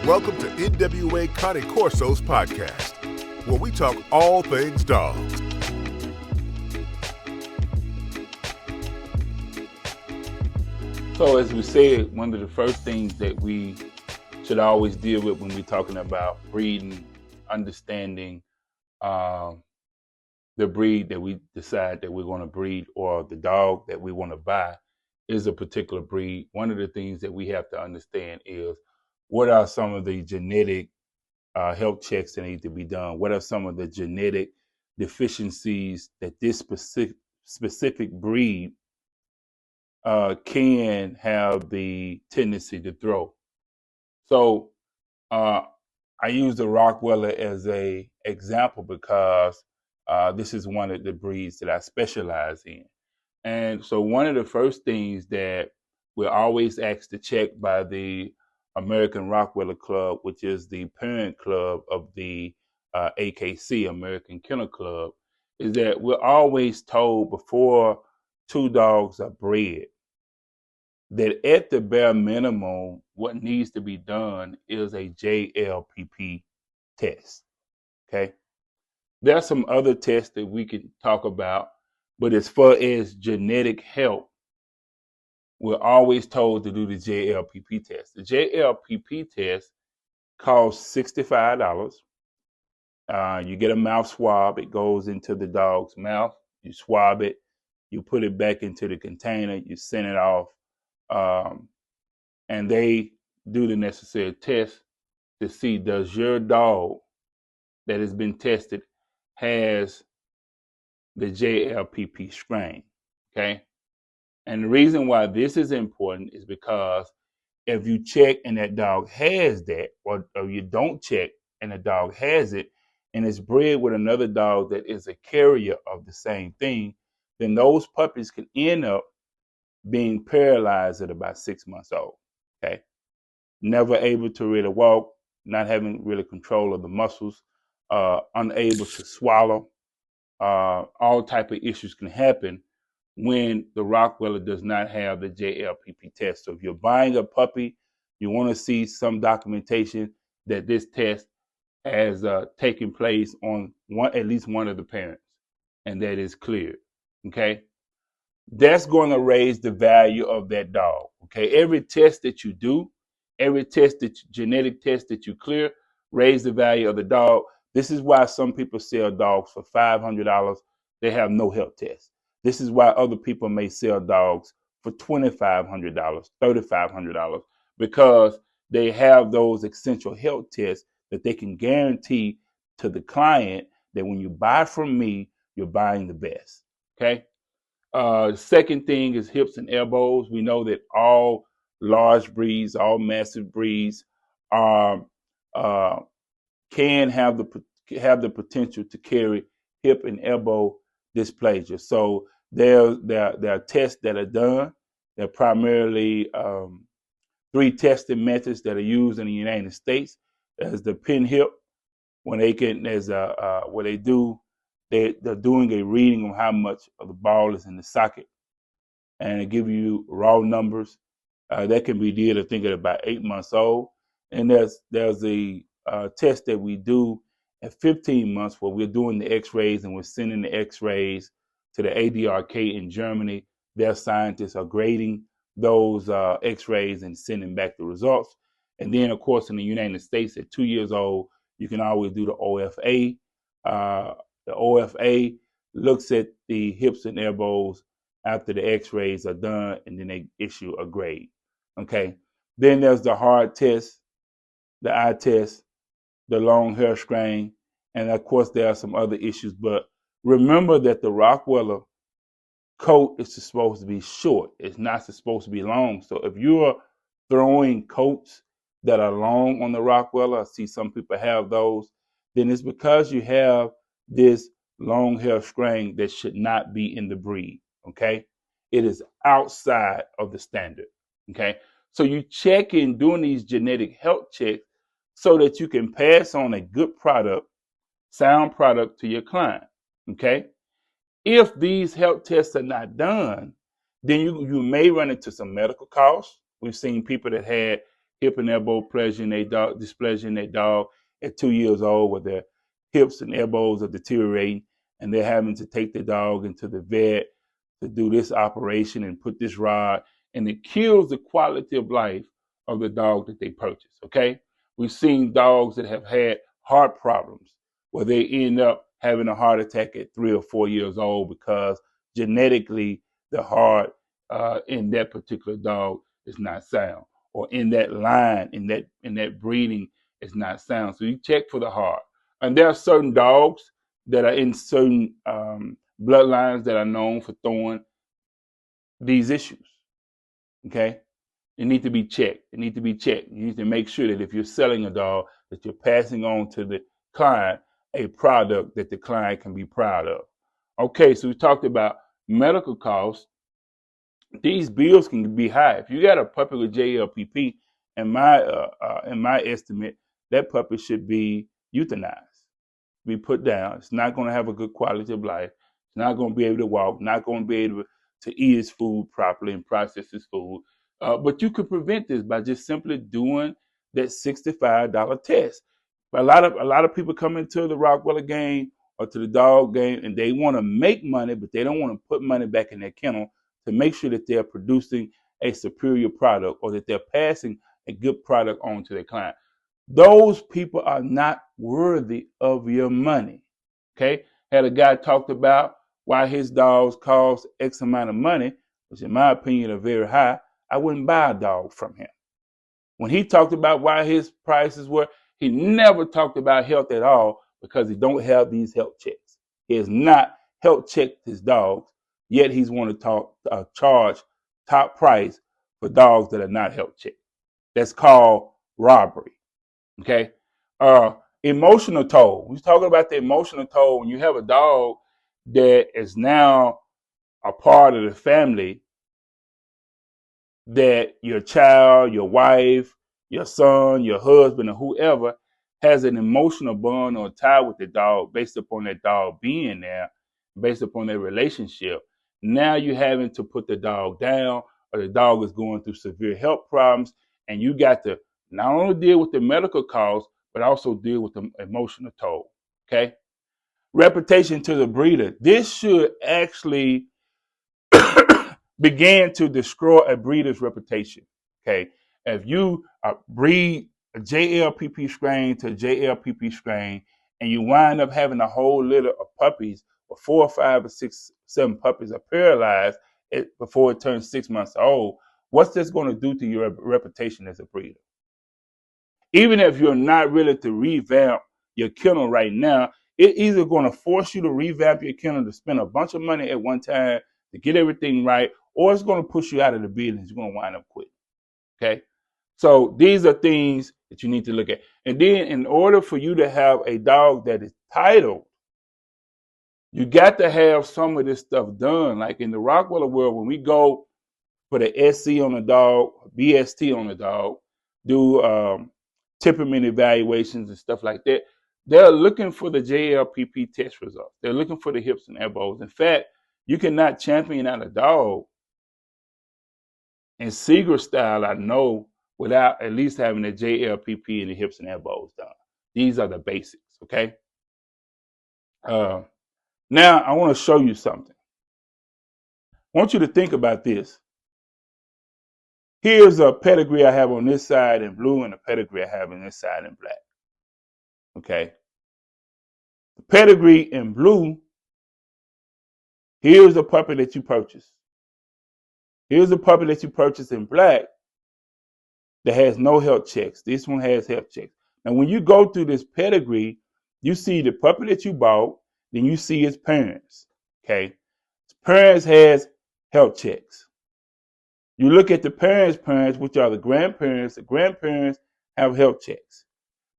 Welcome to NWA Connie Corsos podcast, where we talk all things dogs. So as we said, one of the first things that we should always deal with when we're talking about breeding, understanding the breed that we decide that we're going to breed, or the dog that we want to buy is a particular breed. One of the things that we have to understand is what are some of the genetic health checks that need to be done? What are some of the genetic deficiencies that this specific breed can have the tendency to throw? So I use the Rottweiler as a example because this is one of the breeds that I specialize in. And so one of the first things that we're always asked to check by the American Rottweiler Club, which is the parent club of the AKC, American Kennel Club, is that we're always told before two dogs are bred that at the bare minimum, what needs to be done is a JLPP test, okay? There are some other tests that we can talk about, but as far as genetic health, we're always told to do the JLPP test. The JLPP test costs $65. You get a mouth swab. It goes into the dog's mouth. You swab it. You put it back into the container. You send it off. And they do the necessary test to see, does your dog that has been tested has the JLPP strain, okay? And the reason why this is important is because if you check and that dog has that, or you don't check and the dog has it, and it's bred with another dog that is a carrier of the same thing, then those puppies can end up being paralyzed at about 6 months old, okay? Never able to really walk, not having really control of the muscles, unable to swallow. All type of issues can happen when the Rottweiler does not have the JLPP test. So if you're buying a puppy, you want to see some documentation that this test has taken place on at least one of the parents, and that is cleared, okay? That's going to raise the value of that dog, okay? Every test that you do, every genetic test that you clear, raise the value of the dog. This is why some people sell dogs for $500. They have no health test. This is why other people may sell dogs for $2,500, $3,500, because they have those essential health tests that they can guarantee to the client that when you buy from me, you're buying the best, okay? Second thing is hips and elbows. We know that all large breeds, all massive breeds can have the potential to carry hip and elbow dysplasia. So there are tests that are done. There are primarily 3 testing methods that are used in the United States. There's the PennHIP, when they can, what they do, they're doing a reading on how much of the ball is in the socket, and they give you raw numbers. That can be did, I think, at about 8 months old. And there's a test that we do at 15 months where we're doing the x-rays, and we're sending the x-rays to the ADRK in Germany. Their scientists are grading those x-rays and sending back the results. And then, of course, in the United States, at 2 years old, you can always do the OFA. The OFA looks at the hips and elbows after the x-rays are done, and then they issue a grade, okay? Then there's the hard test, the eye test, the long hair strain, and of course there are some other issues. But remember that the Rottweiler coat is supposed to be short. It's not supposed to be long. So if you're throwing coats that are long on the Rottweiler, I see some people have those, then it's because you have this long hair strain that should not be in the breed, okay? It is outside of the standard, okay? So you check in doing these genetic health checks so that you can pass on a good product, sound product to your client, okay? If these health tests are not done, then you may run into some medical costs. We've seen people that had hip and elbow dysplasia in their dog at 2 years old, where their hips and elbows are deteriorating, and they're having to take the dog into the vet to do this operation and put this rod, and it kills the quality of life of the dog that they purchase, okay? We've seen dogs that have had heart problems where they end up having a heart attack at 3 or 4 years old because genetically the heart in that particular dog is not sound, or in that line, in that breeding is not sound. So you check for the heart. And there are certain dogs that are in certain bloodlines that are known for throwing these issues, okay? It need to be checked. It need to be checked. You need to make sure that if you're selling a dog, that you're passing on to the client a product that the client can be proud of. Okay, so we talked about medical costs. These bills can be high. If you got a puppy with JLPP, in my estimate, that puppy should be euthanized, be put down. It's not going to have a good quality of life. It's not going to be able to walk, not going to be able to eat his food properly and process his food. But you could prevent this by just simply doing that $65 test. But a lot of people come into the Rottweiler game or to the dog game, and they want to make money, but they don't want to put money back in their kennel to make sure that they're producing a superior product or that they're passing a good product on to their client. Those people are not worthy of your money. Okay? Had a guy talked about why his dogs cost X amount of money, which in my opinion are very high. I wouldn't buy a dog from him. When he talked about why his prices were, he never talked about health at all because he don't have these health checks. He has not health checked his dogs, yet he's want to charge top price for dogs that are not health checked. That's called robbery. Okay? Emotional toll. We're talking about the emotional toll when you have a dog that is now a part of the family, that your child, your wife, your son, your husband, or whoever has an emotional bond or tie with the dog based upon that dog being there, based upon their relationship. Now you're having to put the dog down, or the dog is going through severe health problems, and you got to not only deal with the medical costs, but also deal with the emotional toll, okay? Reputation to the breeder. This should actually begin to destroy a breeder's reputation, okay? If you breed a JLPP strain to a JLPP strain, and you wind up having a whole litter of puppies, or 4 or 5 or 6, 7 puppies are paralyzed before it turns 6 months old, what's this going to do to your reputation as a breeder? Even if you're not ready to revamp your kennel right now, it's either going to force you to revamp your kennel to spend a bunch of money at one time to get everything right, or it's going to push you out of the business. You're going to wind up quitting. Okay? So these are things that you need to look at. And then in order for you to have a dog that is titled, you got to have some of this stuff done. Like in the Rottweiler world, when we go put an SC on a dog, BST on a dog, do temperament evaluations and stuff like that, they're looking for the JLPP test results. They're looking for the hips and elbows. In fact, you cannot champion out a dog in Seeger style, I know, without at least having the JLPP and the hips and elbows done. These are the basics, okay? Now, I want to show you something. I want you to think about this. Here's a pedigree I have on this side in blue and a pedigree I have on this side in black. Okay. The pedigree in blue, here's a puppy that you purchased. Here's a puppy that you purchased in black that has no health checks. This one has health checks. Now, when you go through this pedigree, you see the puppy that you bought, then you see his parents. Okay. His parents has health checks. You look at the parents, which are the grandparents. The grandparents have health checks.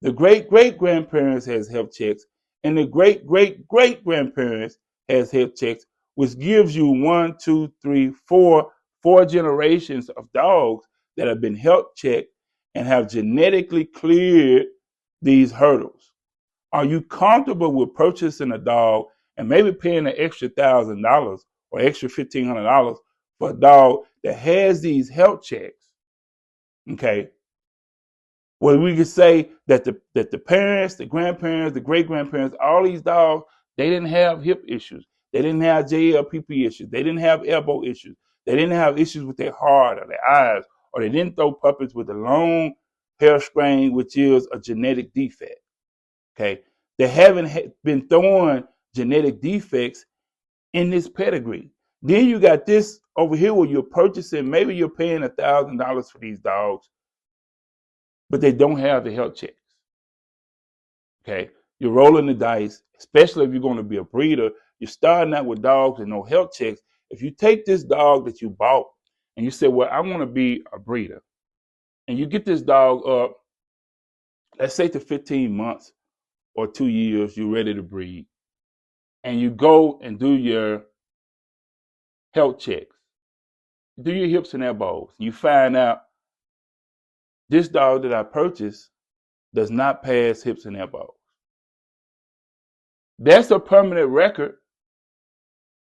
The great-great-grandparents has health checks. And the great-great-great-grandparents has health checks, which gives you 1, 2, 3, 4 generations of dogs that have been health checked and have genetically cleared these hurdles. Are you comfortable with purchasing a dog and maybe paying an extra $1,000 or extra $1,500 for a dog that has these health checks, okay, Well, we could say that the parents, the grandparents, the great-grandparents, all these dogs, they didn't have hip issues. They didn't have JLPP issues. They didn't have elbow issues. They didn't have issues with their heart or their eyes, or they didn't throw puppies with a long hair strain, which is a genetic defect. Okay, they haven't been throwing genetic defects in this pedigree. Then you got this over here where you're purchasing, maybe you're paying $1,000 for these dogs, but they don't have the health checks. Okay, you're rolling the dice, especially if you're going to be a breeder. You're starting out with dogs with no health checks. If you take this dog that you bought and you say, well, I want to be a breeder, and you get this dog up, let's say to 15 months or 2 years, you're ready to breed, and you go and do your health checks, do your hips and elbows, you find out this dog that I purchased does not pass hips and elbows. That's a permanent record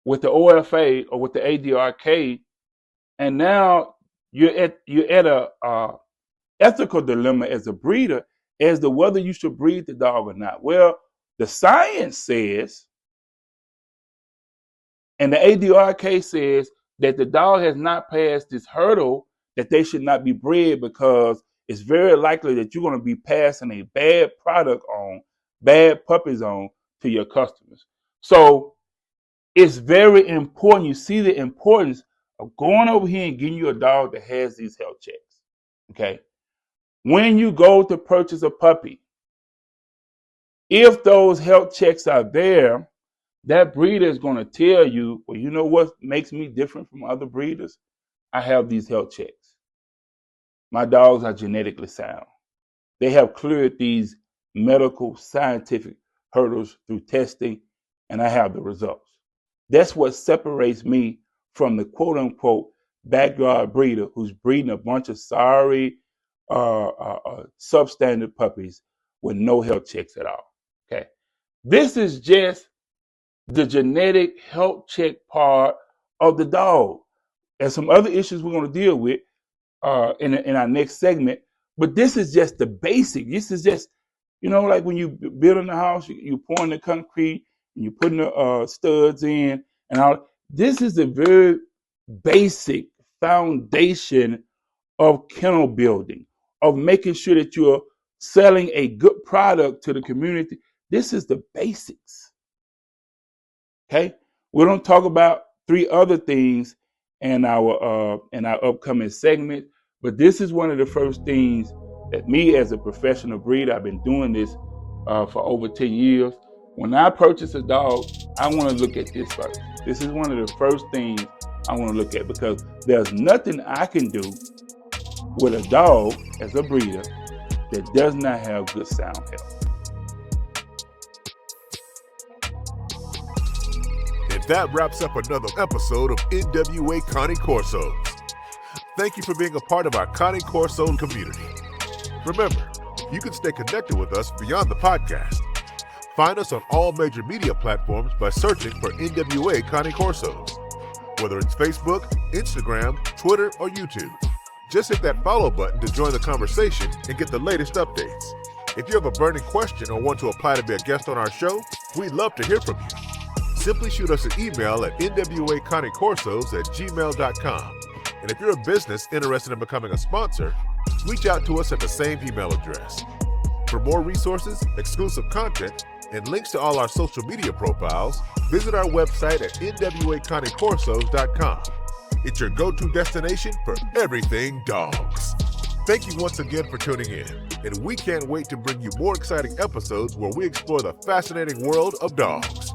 with the OFA or with the ADRK, and now you're at a ethical dilemma as a breeder as to whether you should breed the dog or not. Well, the science says, and the ADRK says, that the dog has not passed this hurdle, that they should not be bred, because it's very likely that you're going to be passing a bad product on, bad puppies on to your customers. So it's very important. You see the importance of going over here and getting you a dog that has these health checks. Okay. When you go to purchase a puppy, if those health checks are there, that breeder is going to tell you, well, you know what makes me different from other breeders? I have these health checks. My dogs are genetically sound. They have cleared these medical, scientific hurdles through testing, and I have the results. That's what separates me from the quote-unquote backyard breeder who's breeding a bunch of sorry, substandard puppies with no health checks at all. Okay, this is just the genetic health check part of the dog. There's some other issues we're going to deal with in our next segment, but this is just the basic. This is just, like when you building a house, you pouring the concrete and you putting the studs in and all. This is the very basic foundation of kennel building, of making sure that you're selling a good product to the community. This is the basics. Okay, we're going to talk about 3 other things in our upcoming segment, but this is one of the first things that me as a professional breeder, I've been doing this for over 10 years. When I purchase a dog, I want to look at this first. This is one of the first things I want to look at, because there's nothing I can do with a dog as a breeder that does not have good sound health. And that wraps up another episode of NWA Connie Corsos. Thank you for being a part of our Connie Corso community. Remember, you can stay connected with us beyond the podcast. Find us on all major media platforms by searching for NWA Connie Corsos. Whether it's Facebook, Instagram, Twitter, or YouTube. Just hit that follow button to join the conversation and get the latest updates. If you have a burning question or want to apply to be a guest on our show, we'd love to hear from you. Simply shoot us an email at nwaconniecorsos@gmail.com. And if you're a business interested in becoming a sponsor, reach out to us at the same email address. For more resources, exclusive content, and links to all our social media profiles, visit our website at nwaconniecorsos.com. It's your go-to destination for everything dogs. Thank you once again for tuning in, and we can't wait to bring you more exciting episodes where we explore the fascinating world of dogs.